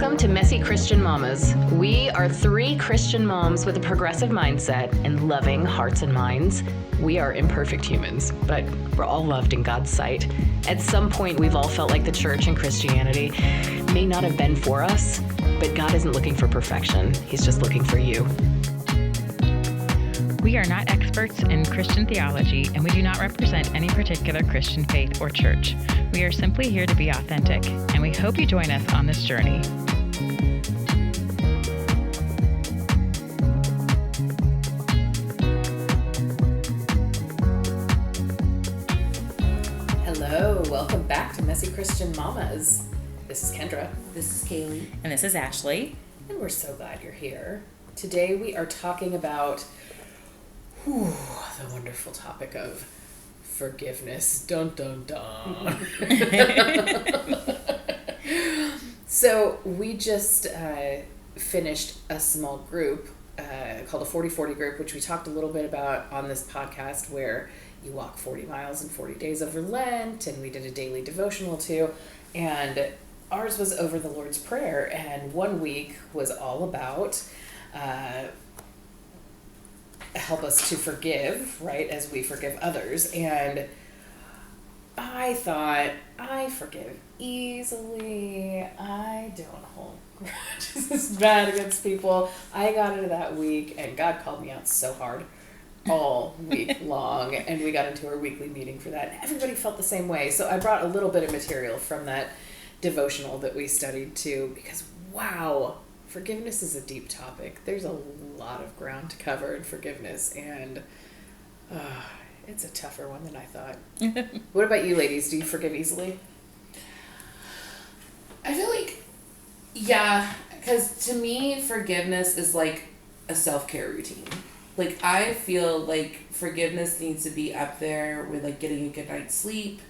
Welcome to Messy Christian Mamas. We are three Christian moms with a progressive mindset and loving hearts and minds. We are imperfect humans, but we're all loved in God's sight. At some point, we've all felt like the church and Christianity may not have been for us, but God isn't looking for perfection. He's just looking for you. We are not experts in Christian theology, and we do not represent any particular Christian faith or church. We are simply here to be authentic, and we hope you join us on this journey. Hello, welcome back to Messy Christian Mamas. This is Kendra. This is Kaylee. And this is Ashley. And we're so glad you're here. Today we are talking about the wonderful topic of forgiveness. Dun, dun, dun. So we just finished a small group called a 40-40 group, which we talked a little bit about on this podcast, where you walk 40 miles in 40 days over Lent, and we did a daily devotional too. And ours was over the Lord's Prayer, and 1 week was all about help us to forgive, right, as we forgive others. And I thought, I forgive easily. I don't hold grudges as bad against people. I got into that week, and God called me out so hard all week long, and we got into our weekly meeting for that. And everybody felt the same way. So I brought a little bit of material from that devotional that we studied too, because wow, forgiveness is a deep topic. There's a lot of ground to cover in forgiveness, and it's a tougher one than I thought. What about you ladies? Do you forgive easily? I feel like, yeah, because to me, forgiveness is like a self-care routine. Like, I feel like forgiveness needs to be up there with, like, getting a good night's sleep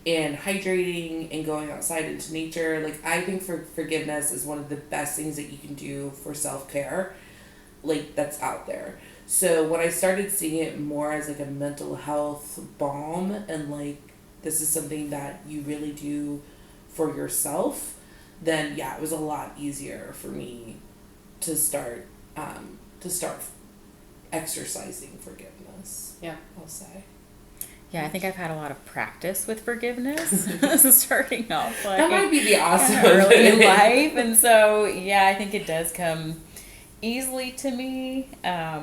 and hydrating and going outside into nature. Like, I think forgiveness is one of the best things that you can do for self-care, like, that's out there. So when I started seeing it more as, like, a mental health balm, and, like, this is something that you really do for yourself, then, yeah, it was a lot easier for me to start exercising forgiveness. Yeah, I'll say. Yeah, I think I've had a lot of practice with forgiveness starting off like That might be the awesome early in life, and so yeah, I think it does come easily to me. Yeah,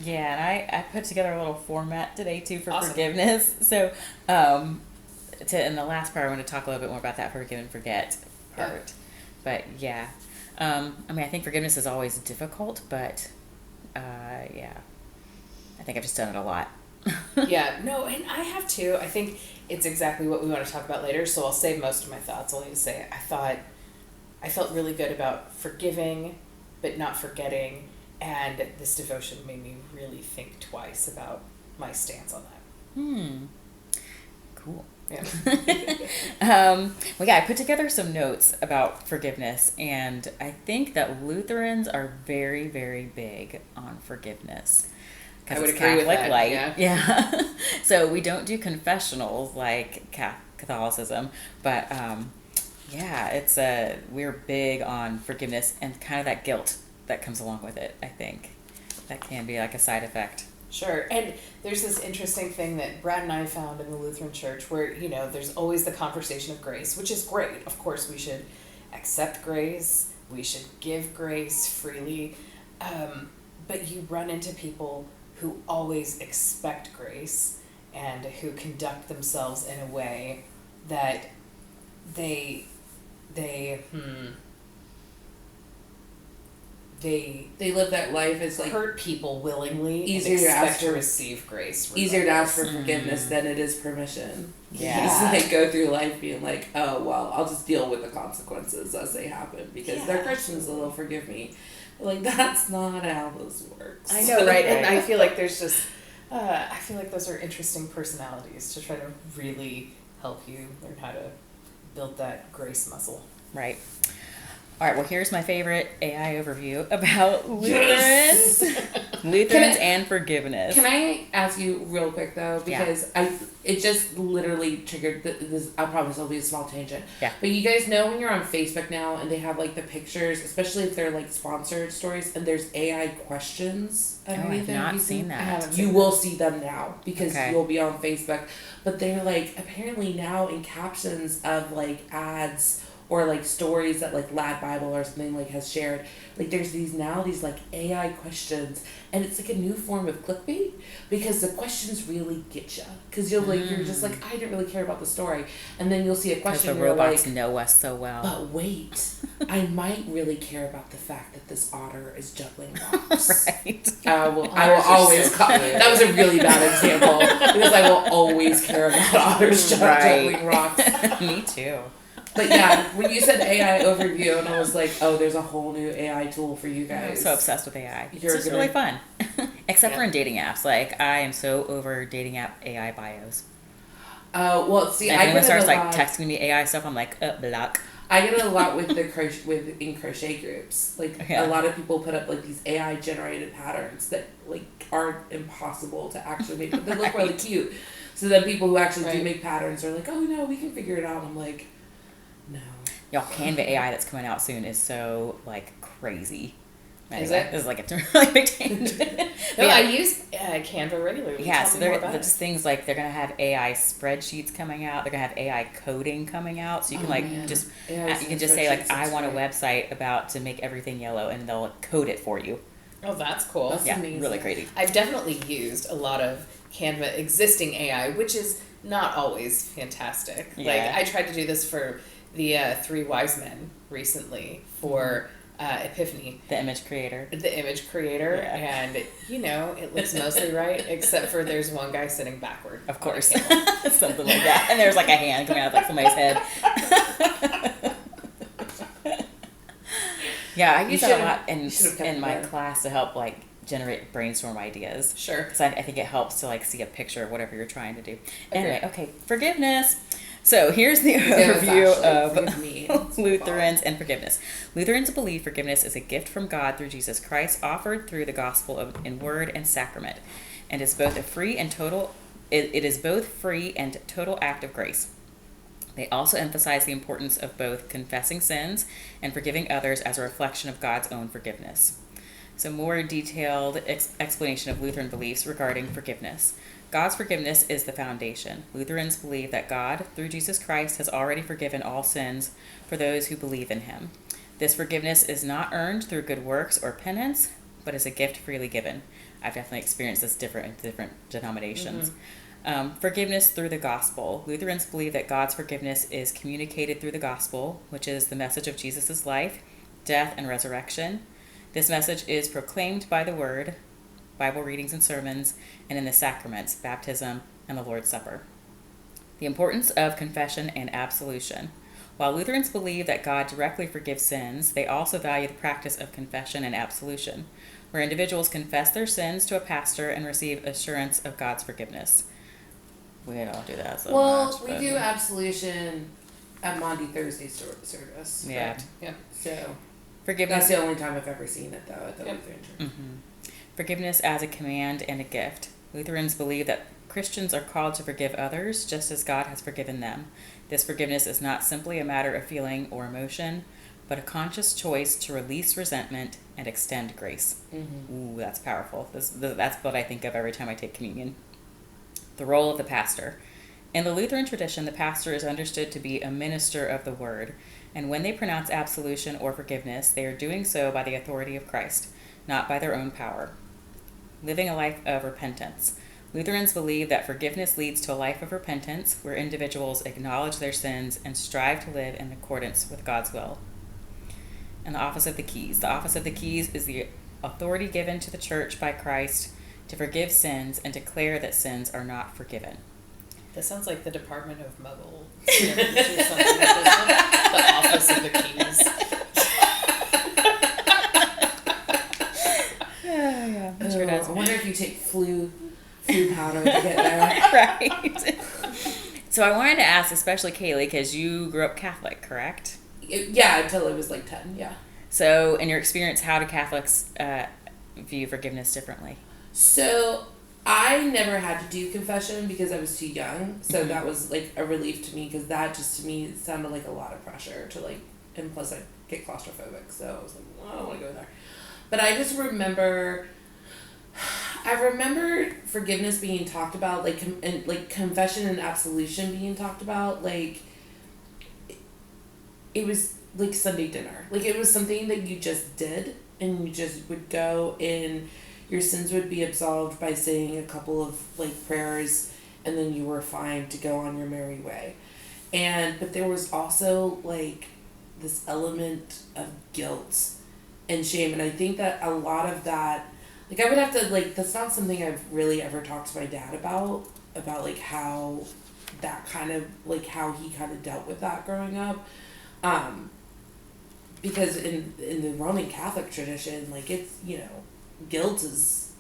and I put together a little format today too for Awesome. forgiveness. So, in the last part, I want to talk a little bit more about that forgive and forget part. Yeah. But yeah, I mean, I think forgiveness is always difficult, but yeah, I think I've just done it a lot. Yeah, no, and I have too. I think it's exactly what we want to talk about later, so I'll save most of my thoughts. I'll need to say I felt really good about forgiving, but not forgetting, and this devotion made me really think twice about my stance on that. Cool. Yeah. Well, yeah, I put together some notes about forgiveness, and I think that Lutherans are very, very big on forgiveness. I would it's agree with Catholic that, light. yeah. So we don't do confessionals like Catholicism, but yeah, we're big on forgiveness and kind of that guilt that comes along with it. I think that can be like a side effect. Sure. And there's this interesting thing that Brad and I found in the Lutheran Church where, you know, there's always the conversation of grace, which is great. Of course, we should accept grace. We should give grace freely. But you run into people who always expect grace and who conduct themselves in a way that they live that life as like hurt people willingly easier and to expect ask to for- receive grace. easier to ask for regardless. forgiveness than it is permission. Yeah. You just like go through life being like, oh well, I'll just deal with the consequences as they happen because they're Christians, so they'll forgive me. Like, that's not how this works. I know, right? And I feel like there's just, I feel like those are interesting personalities to try to really help you learn how to build that grace muscle. Right. All right, well, here's my favorite AI overview about Lutherans. Yes. Lutherans and forgiveness. Can I ask you real quick though, because it just literally triggered this. I promise it'll be a small tangent. Yeah. But you guys know when you're on Facebook now and they have like the pictures, especially if they're like sponsored stories, and there's AI questions underneath I have not seen that. You will see them now because Okay. you'll be on Facebook. But they're like apparently now in captions of like ads or like stories that like Lad Bible or something like has shared, like there's these like AI questions, and it's like a new form of clickbait because the questions really get you, because you're like you're just like, I didn't really care about the story, and then you'll see a Because question the and you're robots like, know us so well. but wait, I might really care about the fact that this otter is juggling rocks. Right. I will Otters are always so call, cute. that was a really bad example because I will always care about otters juggling rocks. Me too. But yeah, when you said AI overview, and I was like, oh, there's a whole new AI tool for you I'm guys. so obsessed with AI. You're It's just gonna- really fun. Except for Yeah. in dating apps. Like, I am so over dating app AI bios. Well, see, And I if anyone get starts it a like lot. texting me AI stuff, I'm like, block. I get it a lot with the in crochet groups. Like Yeah. a lot of people put up like these AI generated patterns that like aren't impossible to actually make, but they look really cute. So then people who actually do Right. make patterns are like, oh no, we can figure it out. I'm like, no. Y'all, Canva AI that's coming out soon is so like crazy. Is Anyway, it? This is like a really big tangent. No, Yeah. I use Canva regularly. Yeah, Tell so me more they're about there's it. things like they're gonna have AI spreadsheets coming out. They're gonna have AI coding coming out, so you can Oh, like man. just AI you can just say like spreadsheets, I that's want a great. website about to make everything yellow, and they'll code it for you. Oh, that's cool. That's Yeah, amazing. really crazy. I've definitely used a lot of Canva existing AI, which is not always fantastic. Yeah. Like I tried to do this for the Three Wise Men recently for Epiphany, The image creator. the image creator, Yeah. and it looks mostly right, except for there's one guy sitting backward. Of on a course. camel. Something like that. And there's like a hand coming out of like somebody's head. Yeah, I You use that a should've- lot you should've kept in it my there. class to help like generate brainstorm ideas. Sure. Because I think it helps to like see a picture of whatever you're trying to do. Agreed. Anyway, okay, forgiveness. So here's the Yeah, it's overview actually- of forgive me. It's Lutherans and forgiveness. Lutherans believe forgiveness is a gift from God through Jesus Christ, offered through the gospel in word and sacrament, and is both a free and total. It is both free and total act of grace. They also emphasize the importance of both confessing sins and forgiving others as a reflection of God's own forgiveness. So, more detailed explanation of Lutheran beliefs regarding forgiveness. God's forgiveness is the foundation. Lutherans believe that God, through Jesus Christ, has already forgiven all sins for those who believe in him. This forgiveness is not earned through good works or penance, but is a gift freely given. I've definitely experienced this in different denominations. Forgiveness through the gospel. Lutherans believe that God's forgiveness is communicated through the gospel, which is the message of Jesus' life, death, and resurrection. This message is proclaimed by the word, Bible readings and sermons, and in the sacraments, baptism, and the Lord's Supper. The importance of confession and absolution. While Lutherans believe that God directly forgives sins, they also value the practice of confession and absolution, where individuals confess their sins to a pastor and receive assurance of God's forgiveness. We don't do that so Well, much. we but- do absolution at Maundy Thursday service. Yeah. but- Yeah. So Forgiveness. that's the only time I've ever seen it though at the Yep. Lutheran church. Forgiveness as a command and a gift. Lutherans believe that Christians are called to forgive others just as God has forgiven them. This forgiveness is not simply a matter of feeling or emotion, but a conscious choice to release resentment and extend grace. Ooh, that's powerful. That's what I think of every time I take communion. The role of the pastor. In the Lutheran tradition, the pastor is understood to be a minister of the word, and when they pronounce absolution or forgiveness, they are doing so by the authority of Christ, not by their own power. Living a life of repentance. Lutherans believe that forgiveness leads to a life of repentance where individuals acknowledge their sins and strive to live in accordance with God's will. And the office of the keys. The office of the keys is the authority given to the church by Christ to forgive sins and declare that sins are not forgiven. This sounds like the Department of Muggle. Or something like this one. The Office of the Keys. Yeah, it sure does. I wonder if you take flu powder to get there. Right. So I wanted to ask, especially Kaylee, because you grew up Catholic, correct? Yeah, until I was like 10. Yeah. So, in your experience, how do Catholics view forgiveness differently? So I never had to do confession because I was too young. So that was like a relief to me, because that just to me sounded like a lot of pressure to like, and plus I get claustrophobic. So I was like, well, I don't want to go there. But I just remember, forgiveness being talked about, like, and like confession and absolution being talked about. Like, it was like Sunday dinner. Like, it was something that you just did, and you just would go, and your sins would be absolved by saying a couple of like prayers, and then you were fine to go on your merry way. But there was also like this element of guilt and shame, and I think that a lot of that, like, I would have to, like, that's not something I've really ever talked to my dad about like how that kind of, like, how he kind of dealt with that growing up. Because in the Roman Catholic tradition, like, it's, you know, guilt is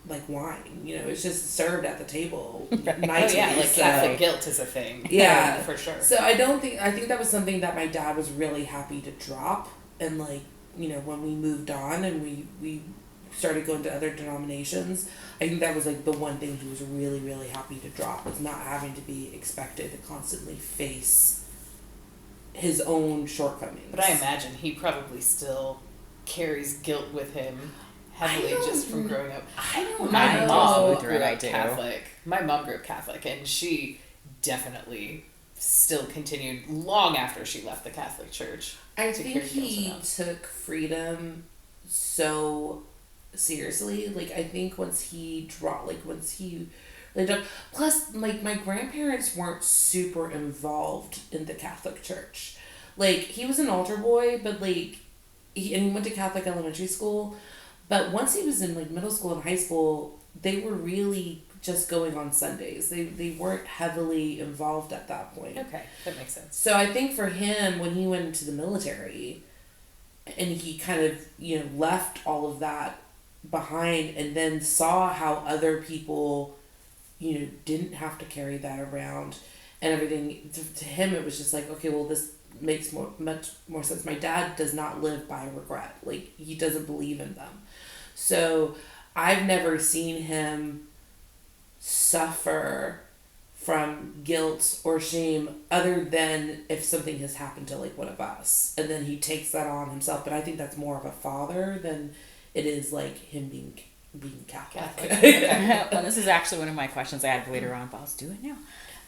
like wine, you know, it's just served at the table nightly. Oh yeah, like so, Catholic guilt is a thing. Yeah, for sure. So I think that was something that my dad was really happy to drop, and like, you know, when we moved on and we started going to other denominations, I think that was like the one thing he was really, really happy to drop, was not having to be expected to constantly face his own shortcomings. But I imagine he probably still carries guilt with him heavily just from growing up. My mom grew up Catholic. My mom grew up Catholic, and she definitely still continued long after she left the Catholic Church. I think he took freedom so seriously. Like, I think once he lived up, plus, like, my grandparents weren't super involved in the Catholic Church. Like, he was an altar boy, but like, he went to Catholic elementary school, but once he was in like middle school and high school, they were really just going on Sundays. They weren't heavily involved at that point. Okay, that makes sense. So I think for him, when he went into the military and he kind of, you know, left all of that behind, and then saw how other people, you know, didn't have to carry that around and everything, to him it was just like, okay, well, this makes much more sense. My dad does not live by regret. Like, he doesn't believe in them. So I've never seen him suffer from guilt or shame, other than if something has happened to like one of us, and then he takes that on himself. But I think that's more of a father than it is like him being Catholic. Well, this is actually one of my questions I had later on, but I'll do it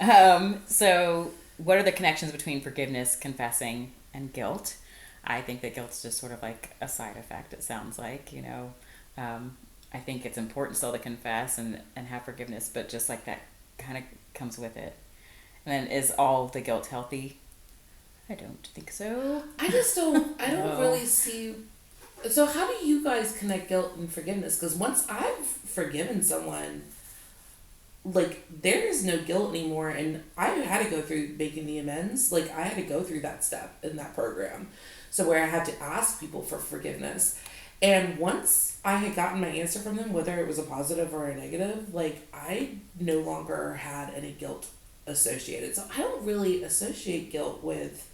now. So what are the connections between forgiveness, confessing, and guilt? I think that guilt's just sort of like a side effect, it sounds like, you know. I think it's important still to confess and have forgiveness, but just like that kind of comes with it. And then, is all the guilt healthy? I don't think so. I don't really see. So how do you guys connect guilt and forgiveness? Because once I've forgiven someone, like, there is no guilt anymore, and I had to go through making the amends. Like, I had to go through that step in that program, so where I had to ask people for forgiveness. And once I had gotten my answer from them, whether it was a positive or a negative, like, I no longer had any guilt associated. So I don't really associate guilt with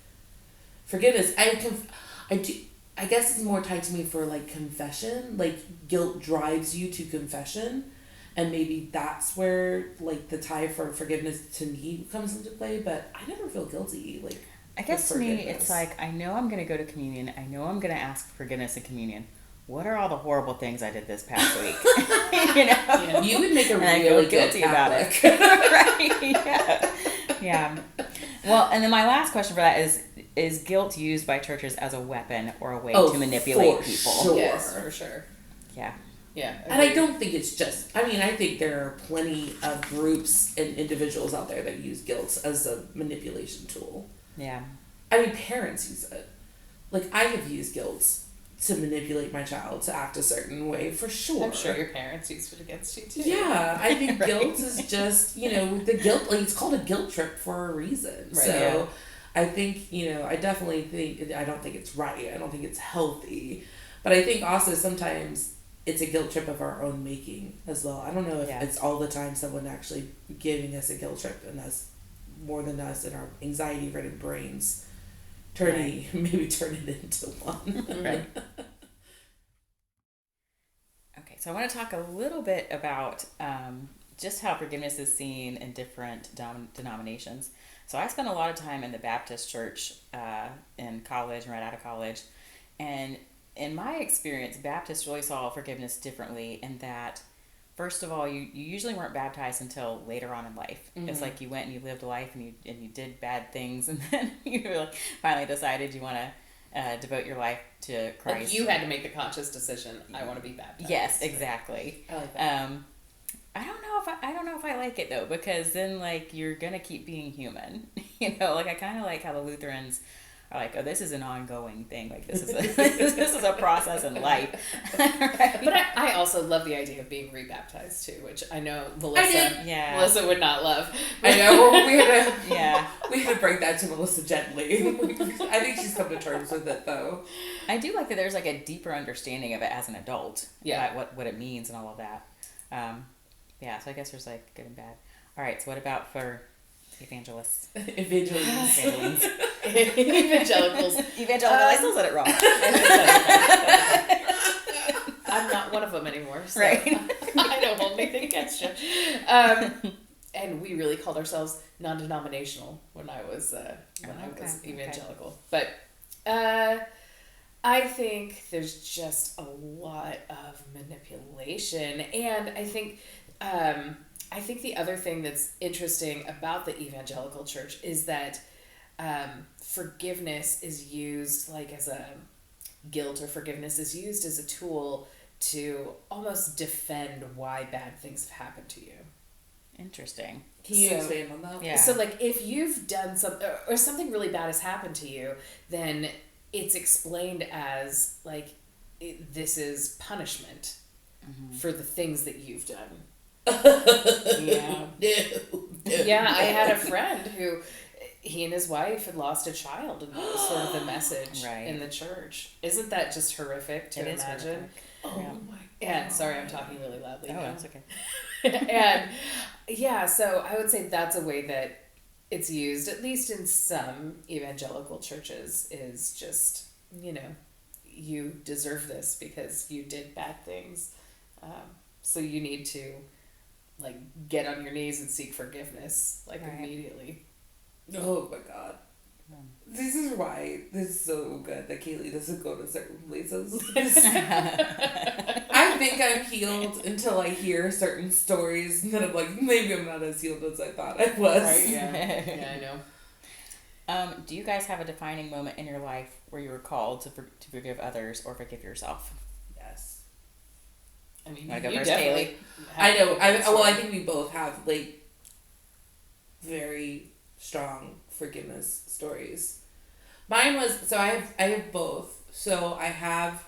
forgiveness. I guess it's more tied to me for like confession. Like, guilt drives you to confession, and maybe that's where like the tie for forgiveness to me comes into play. But I never feel guilty. Like, I guess to me, it's like, I know I'm going to go to communion. I know I'm going to ask forgiveness in communion. What are all the horrible things I did this past week? You know, yeah, you would make a and really I feel guilty good about it. Right? Yeah. Yeah. Well, and then my last question for that is guilt used by churches as a weapon or a way to manipulate people? Sure. Yes, for sure. Yeah. Yeah. And I don't think it's just, I mean, I think there are plenty of groups and individuals out there that use guilt as a manipulation tool. Yeah. I mean, parents use it. Like, I have used guilt to manipulate my child to act a certain way, for sure. I'm sure your parents used it against you too. Yeah, I think Right. guilt is just, you know, the guilt, like, it's called a guilt trip for a reason. Right, So yeah. I think, you know, I definitely think, I don't think it's right. I don't think it's healthy. But I think also sometimes it's a guilt trip of our own making as well. I don't know if it's all the time someone actually giving us a guilt trip, and us, more than us in our anxiety-ridden brains, maybe turn it into one. Right. So I want to talk a little bit about just how forgiveness is seen in different denominations. So I spent a lot of time in the Baptist church in college and right out of college. And in my experience, Baptists really saw forgiveness differently in that, first of all, you usually weren't baptized until later on in life. Mm-hmm. It's like you went and you lived a life and you did bad things, and then you like finally decided you want to devote your life to Christ. Like you had to make the conscious decision. I want to be baptized. Yes, exactly. I like that. I don't know if I like it though, because then like you're gonna keep being human. Like I kind of like how the Lutherans are like, oh, this is an ongoing thing. Like this is this is a process in life. Right? But I also love the idea of being rebaptized too, which I know Melissa would not love. I know we had to break that to Melissa gently. I think she's come to terms with it though. I do like that there's like a deeper understanding of it as an adult. Yeah, what it means and all of that. So I guess there's like good and bad. All right, so what about for evangelists? Evangelicals. Evangelicals. I still said it wrong. I'm not one of them anymore, so right. I don't hold anything against you. And we really called ourselves non-denominational when I was evangelical. Okay. But I think there's just a lot of manipulation, and I think the other thing that's interesting about the evangelical church is that forgiveness is used like as a guilt, or forgiveness is used as a tool to almost defend why bad things have happened to you. Interesting. Can you expand on that? Yeah. So like if you've done something or something really bad has happened to you, then it's explained as like this is punishment for the things that you've done. Yeah. Yeah, I had a friend who he and his wife had lost a child, and that was sort of the message in the church. Isn't that just horrific to imagine? Oh my God. And sorry, I'm talking really loudly. Oh, now. that's okay. And yeah, so I would say that's a way that it's used, at least in some evangelical churches, is just, you deserve this because you did bad things. So you need to like get on your knees and seek forgiveness immediately. Oh my God. This is why this is so good that Kaylee doesn't go to certain places. I think I'm healed until I hear certain stories, and then I'm like, maybe I'm not as healed as I thought I was. Right? Yeah, I know. Do you guys have a defining moment in your life where you were called to forgive others or forgive yourself? Yes. I mean, you definitely. First? I know. I think we both have like very strong forgiveness stories. Mine was I have both. So I have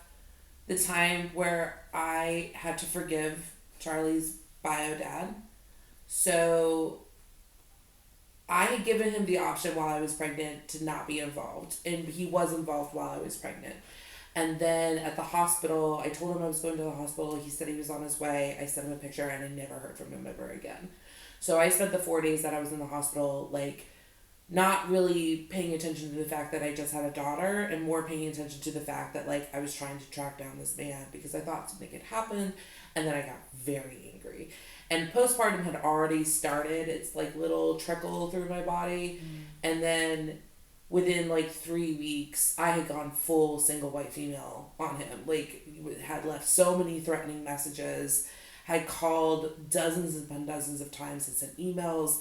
the time where I had to forgive Charlie's bio dad. So I had given him the option while I was pregnant to not be involved, and he was involved while I was pregnant. And then at the hospital, I told him I was going to the hospital. He said he was on his way. I sent him a picture, and I never heard from him ever again. So I spent the 4 days that I was in the hospital, like, not really paying attention to the fact that I just had a daughter, and more paying attention to the fact that, like, I was trying to track down this man because I thought something had happened, and then I got very angry. And postpartum had already started. It's like little trickle through my body. And then within like 3 weeks, I had gone full single white female on him. Like, had left so many threatening messages, had called dozens upon dozens of times, had sent emails.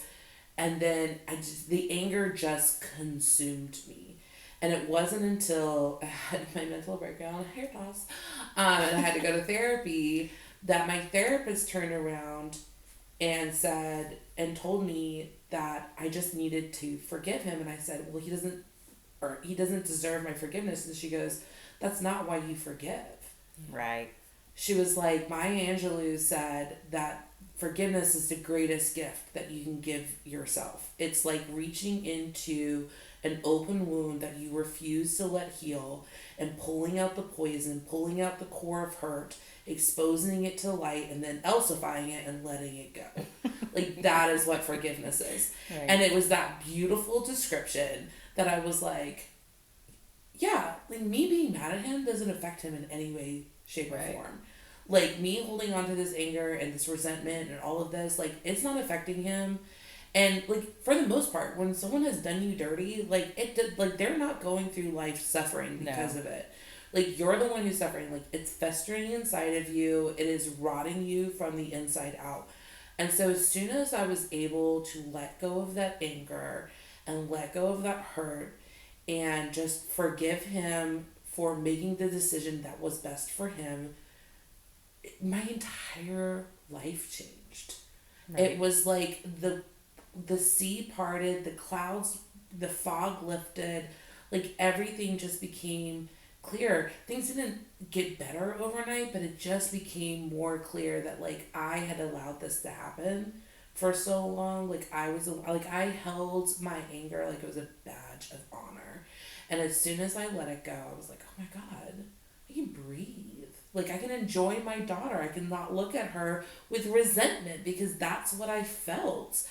And then the anger just consumed me. And it wasn't until I had my mental breakdown, hair toss, and I had to go to therapy, that my therapist turned around and said, and told me that I just needed to forgive him. And I said, well, he doesn't deserve my forgiveness. And she goes, that's not why you forgive. Right. She was like, Maya Angelou said that forgiveness is the greatest gift that you can give yourself. It's like reaching into an open wound that you refuse to let heal and pulling out the poison, pulling out the core of hurt, exposing it to light, and then emulsifying it and letting it go. Like, that is what forgiveness is. Right. And it was that beautiful description that I was like, yeah, like, me being mad at him doesn't affect him in any way, shape, or form. Like, me holding on to this anger and this resentment and all of this, like, it's not affecting him. And, like, for the most part, when someone has done you dirty, like, they're not going through life suffering because No. of it. Like, you're the one who's suffering. Like, it's festering inside of you. It is rotting you from the inside out. And so as soon as I was able to let go of that anger and let go of that hurt and just forgive him for making the decision that was best for him, my entire life changed. Right. It was like the sea parted, the clouds, the fog lifted, like everything just became clear. Things didn't get better overnight, but it just became more clear that like I had allowed this to happen for so long. Like I held my anger like it was a badge of honor. And as soon as I let it go, I was like, "Oh my god, I can breathe. Like I can enjoy my daughter. I can not look at her with resentment because that's what I felt."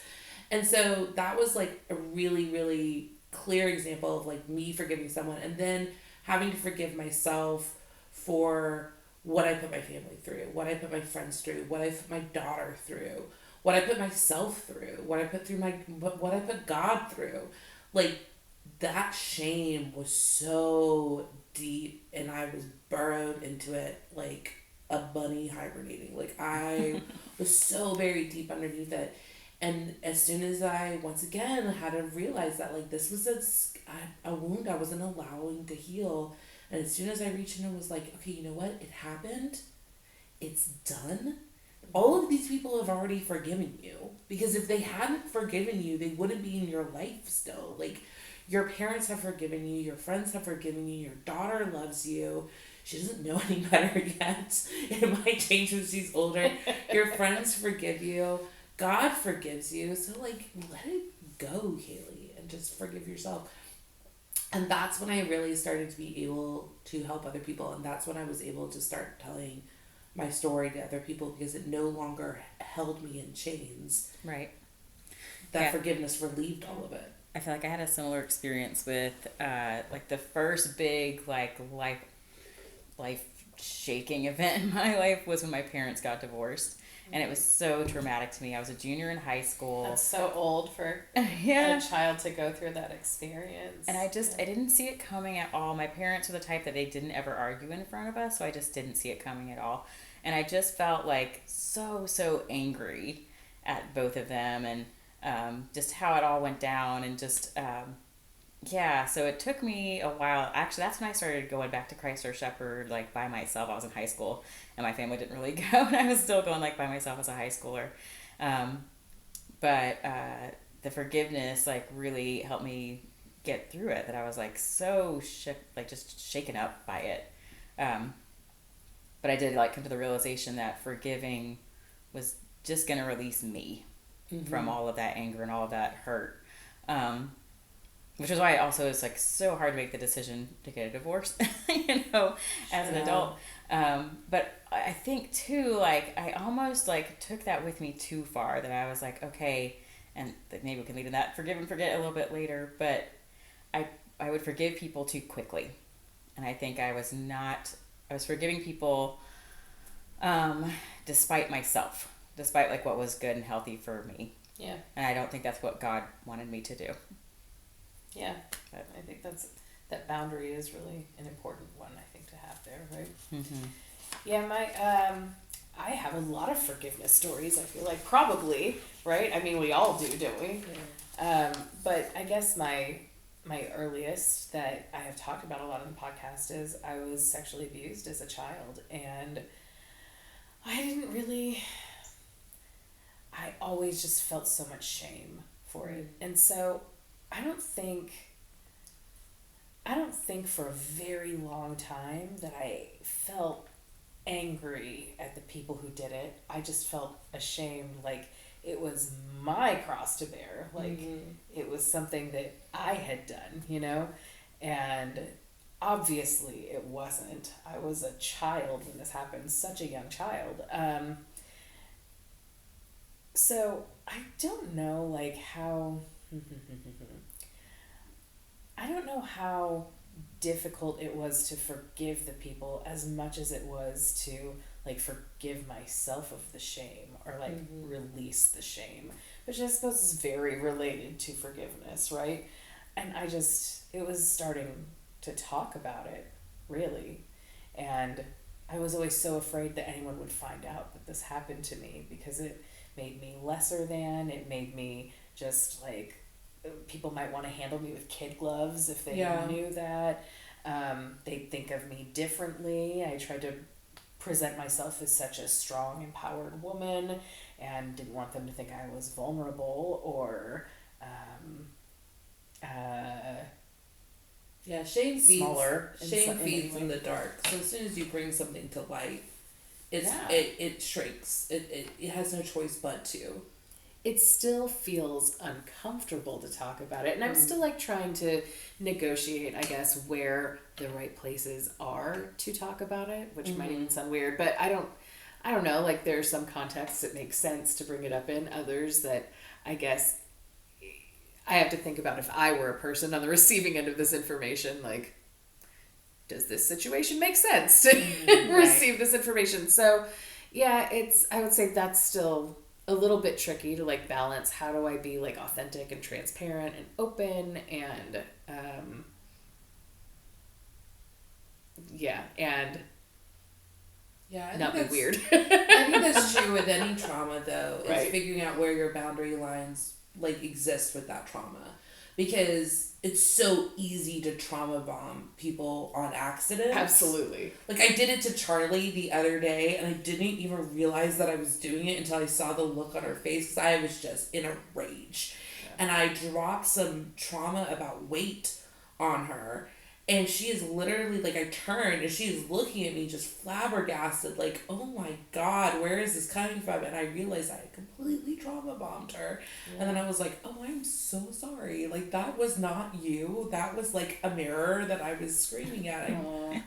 And so that was like a really, really clear example of like me forgiving someone and then having to forgive myself for what I put my family through, what I put my friends through, what I put my daughter through, what I put myself through, what I put God through. Like that shame was so deep and I was burrowed into it like a bunny hibernating. Like I was so very deep underneath it. And as soon as I once again had to realize that like this was a wound I wasn't allowing to heal, and as soon as I reached in and was like, okay, you know what? It happened. It's done. All of these people have already forgiven you because if they hadn't forgiven you, they wouldn't be in your life still. Like your parents have forgiven you, your friends have forgiven you, your daughter loves you. She doesn't know any better yet. It might change when she's older. Your friends forgive you. God forgives you, so like let it go, Kaylee, and just forgive yourself. And that's when I really started to be able to help other people, and that's when I was able to start telling my story to other people because it no longer held me in chains. Right. That Yeah. Forgiveness relieved all of it. I feel like I had a similar experience with like the first big like life shaking event in my life was when my parents got divorced. And it was so traumatic to me. I was a junior in high school. That's so old for Yeah. a child to go through that experience. And I didn't see it coming at all. My parents were the type that they didn't ever argue in front of us, so I just didn't see it coming at all. And I just felt like so angry at both of them and just how it all went down and just yeah, so it took me a while. Actually, that's when I started going back to Christ Our Shepherd like by myself. I was in high school and my family didn't really go, and I was still going like by myself as a high schooler. But the forgiveness like really helped me get through it. That I was like so like just shaken up by it. But I did like come to the realization that forgiving was just gonna release me from all of that anger and all of that hurt. Which is why it also is like so hard to make the decision to get a divorce, as an adult. But I think too, like I almost like took that with me too far that I was like, okay, and maybe we can lead in that forgive and forget a little bit later, but I would forgive people too quickly. And I think I was forgiving people, despite myself, despite like what was good and healthy for me. Yeah. And I don't think that's what God wanted me to do. Yeah, I think that boundary is really an important one. I think to have there, right? Mm-hmm. Yeah, I have a lot of forgiveness stories. I feel like probably right. I mean, we all do, don't we? Yeah. But I guess my earliest that I have talked about a lot on the podcast is I was sexually abused as a child, and I always just felt so much shame for it, and so. I don't think for a very long time that I felt angry at the people who did it. I just felt ashamed, like it was my cross to bear, like it was something that I had done, and obviously it wasn't. I was a child when this happened, such a young child. So I don't know, like how... I don't know how difficult it was to forgive the people as much as it was to like forgive myself of the shame or like release the shame, which I suppose is very related to forgiveness, right? And it was starting to talk about it, really. And I was always so afraid that anyone would find out that this happened to me because it made me lesser than, it made me just like, people might want to handle me with kid gloves if they knew that. They'd think of me differently. I tried to present myself as such a strong, empowered woman and didn't want them to think I was vulnerable or shame feeds smaller. Shame feeds in the dark. So as soon as you bring something to light, it shrinks. It has no choice but to. It still feels uncomfortable to talk about it, and I'm still like trying to negotiate, I guess, where the right places are to talk about it, which might even sound weird, but I don't know, like there are some contexts that make sense to bring it up in, others that I guess I have to think about if I were a person on the receiving end of this information, like, does this situation make sense to receive this information? So yeah, I would say that's still a little bit tricky to like balance. How do I be like authentic and transparent and open and and not be weird. I think that's true with any trauma though, is Right. figuring out where your boundary lines like exist with that trauma. Because it's so easy to trauma bomb people on accident. Absolutely. Like I did it to Charlie the other day and I didn't even realize that I was doing it until I saw the look on her face because I was just in a rage. And I dropped some trauma about weight on her. And she is literally, like, I turned and she is looking at me just flabbergasted, like, oh my God, where is this coming from? And I realized I had completely trauma bombed her. Yeah. And then I was like, oh, I'm so sorry. Like, that was not you. That was, like, a mirror that I was screaming at.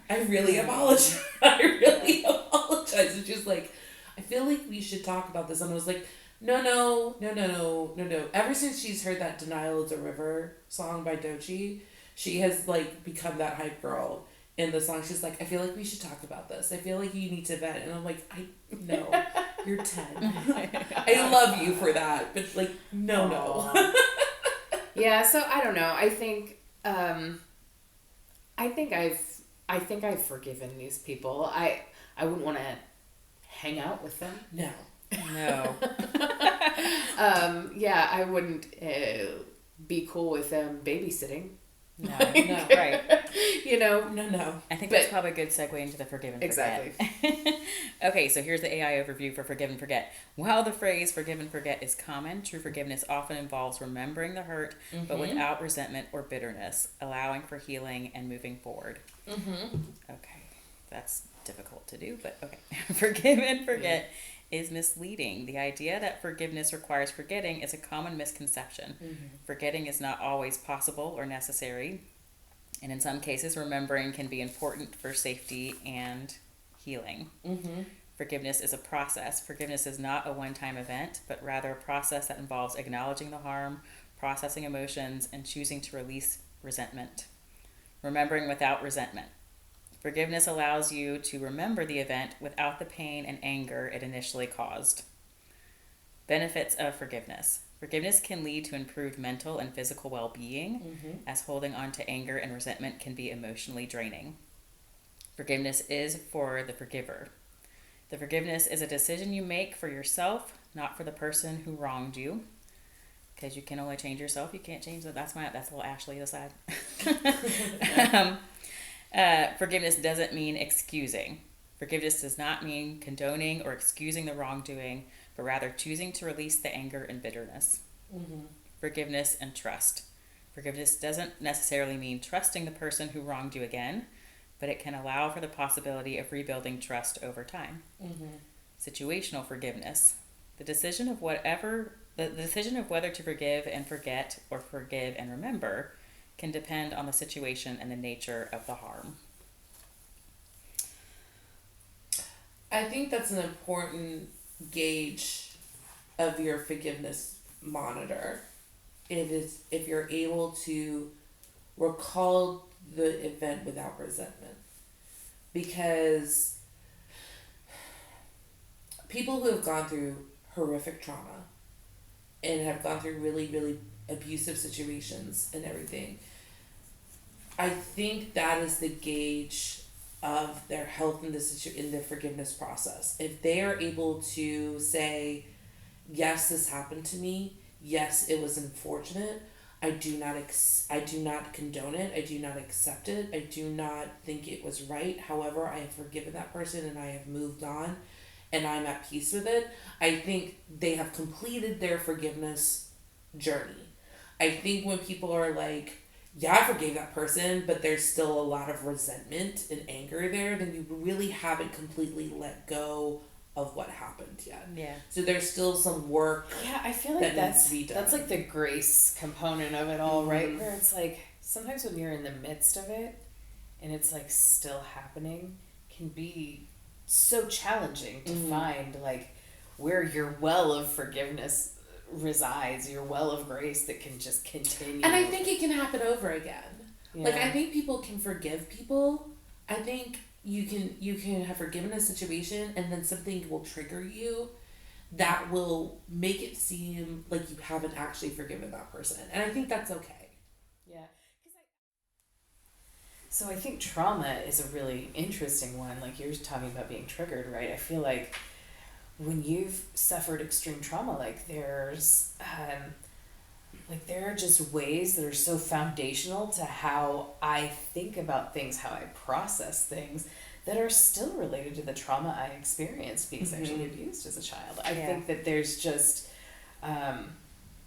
I really apologize. I really apologize. It's just like, I feel like we should talk about this. And I was like, no. Ever since she's heard that Denial is a River song by Doechii, she has like become that hype girl in the song. She's like, I feel like we should talk about this. I feel like you need to vent. And I'm like, no, you're 10. I love you for that, but like, no. Yeah, so I don't know. I think I've forgiven these people. I wouldn't want to hang out with them. No. Yeah, I wouldn't be cool with them babysitting. No, right. You know? No. I think that's probably a good segue into the forgive and forget. Exactly. Okay, so here's the AI overview for forgive and forget. While the phrase forgive and forget is common, true forgiveness often involves remembering the hurt, but without resentment or bitterness, allowing for healing and moving forward. Okay, that's difficult to do, but okay. Forgive and forget is misleading. The idea that forgiveness requires forgetting is a common misconception. Forgetting is not always possible or necessary, and in some cases, remembering can be important for safety and healing. Forgiveness is a process. Forgiveness is not a one-time event, but rather a process that involves acknowledging the harm, processing emotions, and choosing to release resentment. Remembering without resentment. Forgiveness allows you to remember the event without the pain and anger it initially caused. Benefits of forgiveness. Forgiveness can lead to improved mental and physical well-being, as holding on to anger and resentment can be emotionally draining. Forgiveness is for the forgiver. The forgiveness is a decision you make for yourself, not for the person who wronged you. Because you can only change yourself, you can't change that. That's a little Ashley aside. Forgiveness doesn't mean excusing. Forgiveness does not mean condoning or excusing the wrongdoing, but rather choosing to release the anger and bitterness. Forgiveness and trust. Forgiveness doesn't necessarily mean trusting the person who wronged you again, but it can allow for the possibility of rebuilding trust over time. Situational forgiveness. The decision of whether to forgive and forget or forgive and remember can depend on the situation and the nature of the harm. I think that's an important gauge of your forgiveness monitor. It is if you're able to recall the event without resentment. Because people who have gone through horrific trauma and have gone through really, really abusive situations and everything, I think that is the gauge of their health in in the forgiveness process. If they are able to say, yes, this happened to me, yes, it was unfortunate, I do not condone it, I do not accept it, I do not think it was right. However, I have forgiven that person and I have moved on and I'm at peace with it. I think they have completed their forgiveness journey. I think when people are like, yeah, I forgave that person, but there's still a lot of resentment and anger there, then you really haven't completely let go of what happened yet. Yeah. So there's still some work. Yeah, I feel like that needs that's to be done. that's like the grace component of it all, right? Where it's like sometimes when you're in the midst of it and it's like still happening, can be so challenging to find like where your well of forgiveness resides, your well of grace that can just continue. And I think it can happen over again. Yeah. Like, I think people can forgive people. I think you can have forgiven a situation and then something will trigger you that will make it seem like you haven't actually forgiven that person. And I think that's okay. Yeah. So I think trauma is a really interesting one. Like you're talking about being triggered, right? I feel like when you've suffered extreme trauma, like there are just ways that are so foundational to how I think about things, how I process things, that are still related to the trauma I experienced being sexually abused as a child. I think that there's just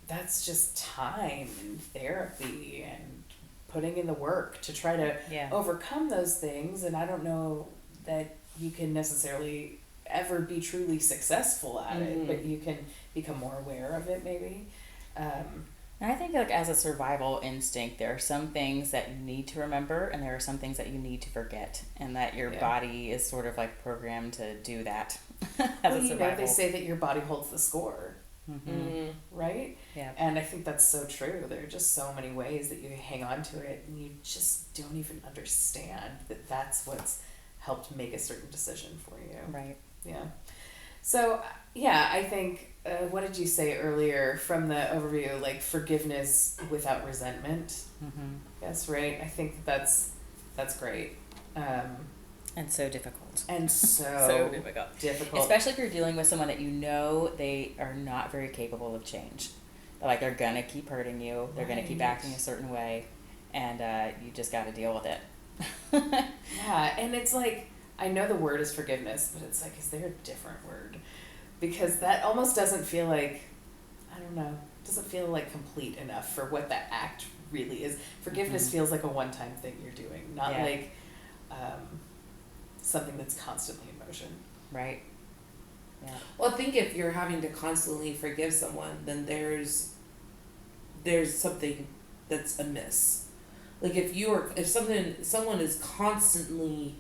that's just time and therapy and putting in the work to try to overcome those things. And I don't know that you can necessarily ever be truly successful at it, but you can become more aware of it maybe. And I think like as a survival instinct, there are some things that you need to remember and there are some things that you need to forget, and that your body is sort of like programmed to do that as a survival. They say that your body holds the score, right? Yeah. And I think that's so true. There are just so many ways that you hang on to it and you just don't even understand that that's what's helped make a certain decision for you. Right. Yeah. So, yeah, I think, what did you say earlier from the overview, like forgiveness without resentment? Yes, right? I think that's great. And so difficult. And So difficult. Especially if you're dealing with someone that you know they are not very capable of change. Like they're going to keep hurting you. They're going to keep acting a certain way. And you just got to deal with it. Yeah, and it's like, I know the word is forgiveness, but it's like, is there a different word? Because that almost doesn't feel like, I don't know, doesn't feel like complete enough for what that act really is. Forgiveness feels like a one-time thing you're doing, not like something that's constantly in motion. Right. Yeah. Well, I think if you're having to constantly forgive someone, then there's something that's amiss. Like if someone is constantly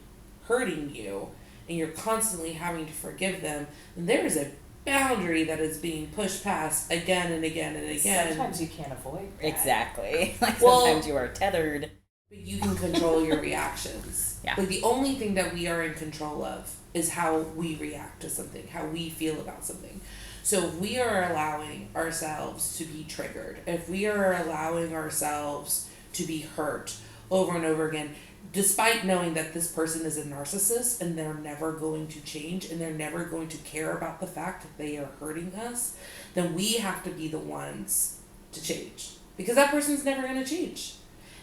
hurting you and you're constantly having to forgive them, then there is a boundary that is being pushed past again and again and again. Sometimes you can't avoid that. Exactly. Like Well, sometimes you are tethered. But you can control your reactions. Yeah. Like the only thing that we are in control of is how we react to something, how we feel about something. So if we are allowing ourselves to be triggered, if we are allowing ourselves to be hurt over and over again, despite knowing that this person is a narcissist and they're never going to change and they're never going to care about the fact that they are hurting us, then we have to be the ones to change. Because that person's never going to change.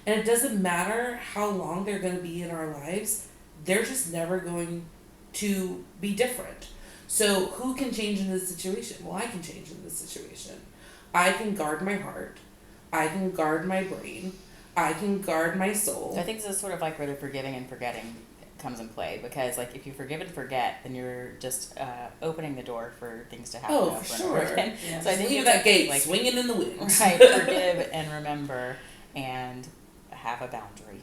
And it doesn't matter how long they're going to be in our lives, they're just never going to be different. So who can change in this situation? Well, I can change in this situation. I can guard my heart. I can guard my brain. I can guard my soul. So I think this is sort of like where the forgiving and forgetting comes in play, because like if you forgive and forget, then you're just opening the door for things to happen over and over again. Yeah. So I think leave it's that like, gate like swinging in the wind. right, forgive and remember and have a boundary.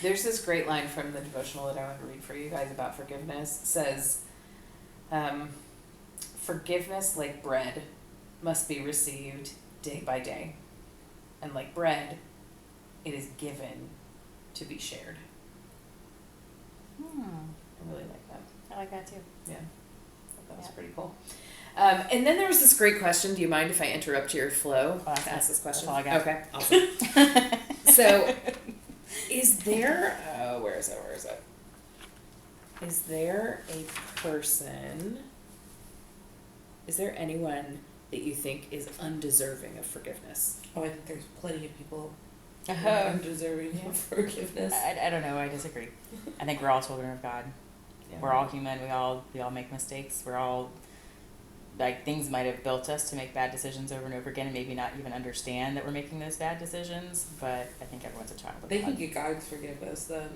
There's this great line from the devotional that I want to read for you guys about forgiveness. It says, forgiveness, like bread, must be received day by day. And like bread, it is given to be shared. Hmm. I really like that. I like that too. Yeah, I thought that was Yeah. pretty cool. And then there was this great question. Do you mind if I interrupt your flow Oh, to ask this question? that's all I got. Okay, awesome. So, is there? Oh, where is it? Where is it? Is there a person? Is there anyone that you think is undeserving of forgiveness? Oh, I think there's plenty of people who are Uh-huh. undeserving of forgiveness. I don't know. I disagree. I think we're all children of God. Yeah. We're all human. We all make mistakes. We're all like things might have built us to make bad decisions over and over again, and maybe not even understand that we're making those bad decisions. But I think everyone's a child of They God. can get God's forgiveness then.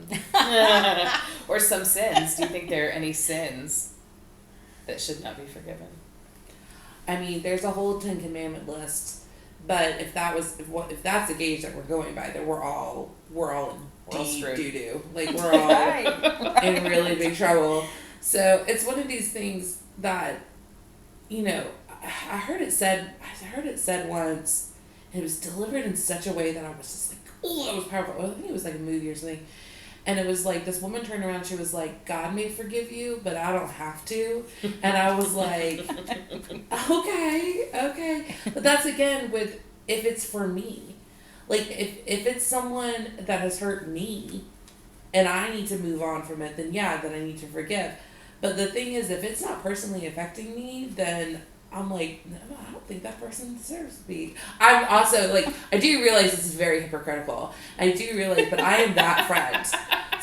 Or some sins. Do you think there are any sins that should not be forgiven? I mean, there's a whole 10 Commandment list, but if that's the gauge that we're going by, then we're all in deep screwed. doo doo. Like we're all in really big trouble. So it's one of these things that, I heard it said once, and it was delivered in such a way that I was just like, oh, that was powerful. I think it was like a movie or something. And it was like, this woman turned around, she was like, God may forgive you, but I don't have to. And I was like, okay. But that's again with, if it's for me. Like, if it's someone that has hurt me, and I need to move on from it, then yeah, then I need to forgive. But the thing is, if it's not personally affecting me, then I'm like, no, I don't think that person deserves to be. I'm also like, I do realize this is very hypocritical. I do realize, but I am that friend.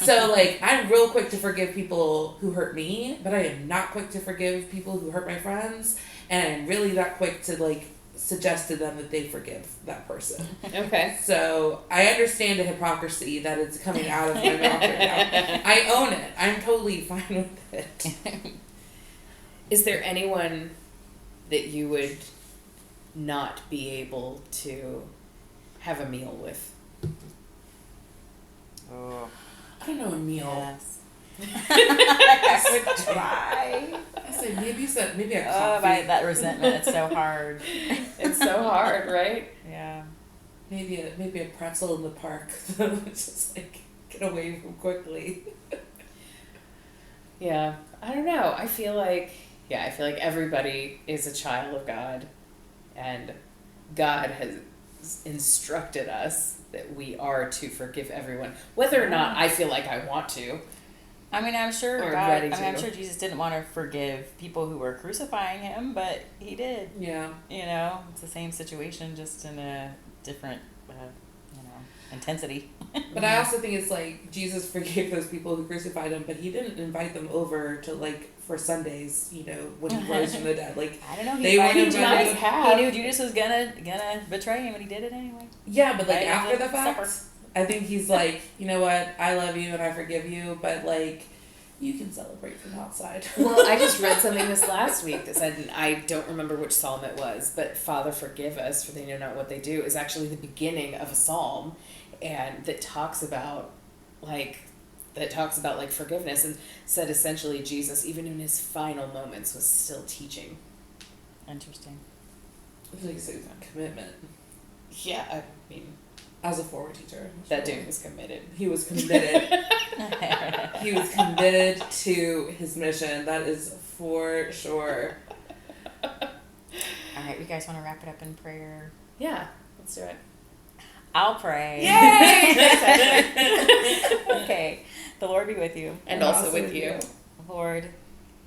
So like, I'm real quick to forgive people who hurt me, but I am not quick to forgive people who hurt my friends. And I'm really not quick to like suggest to them that they forgive that person. Okay. So I understand the hypocrisy that is coming out of my mouth right now. I own it. I'm totally fine with it. Is there anyone that you would not be able to have a meal with? Oh, I don't know, Emil. yes. I would try. I say maybe a Oh, coffee. by that resentment, it's so hard. It's so hard, right? Yeah. Maybe a pretzel in the park that would just like get away from quickly. Yeah. I don't know. I feel like everybody is a child of God, and God has instructed us that we are to forgive everyone, whether or not I feel like I want to. I mean, I'm sure Or God. ready I'm to. sure Jesus didn't want to forgive people who were crucifying him, but he did. Yeah. You know, it's the same situation, just in a different, intensity. But I also think it's like Jesus forgave those people who crucified him, but he didn't invite them over to like for Sundays, when he rose from the dead. Like I don't know. They weren't Judas. invited. He knew Judas was gonna betray him, and he did it anyway. yeah, but like Right, after the supper. fact, I think he's like, you know what, I love you and I forgive you, but like you can celebrate from outside. Well, I just read something this last week that said, and I don't remember which psalm it was, but Father forgive us, for they know not what they do, is actually the beginning of a psalm, and that talks about forgiveness, and said essentially Jesus, even in his final moments, was still teaching. Interesting. It's like so commitment. Yeah, I mean, As a former teacher, that dude was committed. he was committed. He was committed to his mission. That is for sure. All right, you guys want to wrap it up in prayer? Yeah, let's do it. I'll pray. Yay! Okay. The Lord be with you. And also with you. Lord,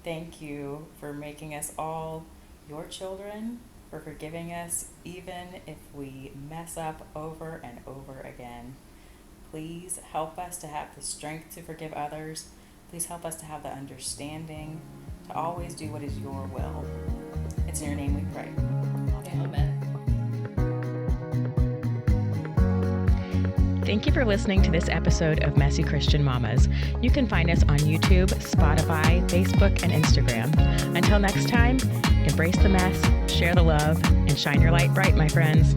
thank you for making us all your children, for forgiving us even if we mess up over and over again. Please help us to have the strength to forgive others. Please help us to have the understanding to always do what is your will. It's in your name we pray. Amen. Thank you for listening to this episode of Messy Christian Mamas. You can find us on YouTube, Spotify, Facebook, and Instagram. Until next time, embrace the mess, share the love, and shine your light bright, my friends.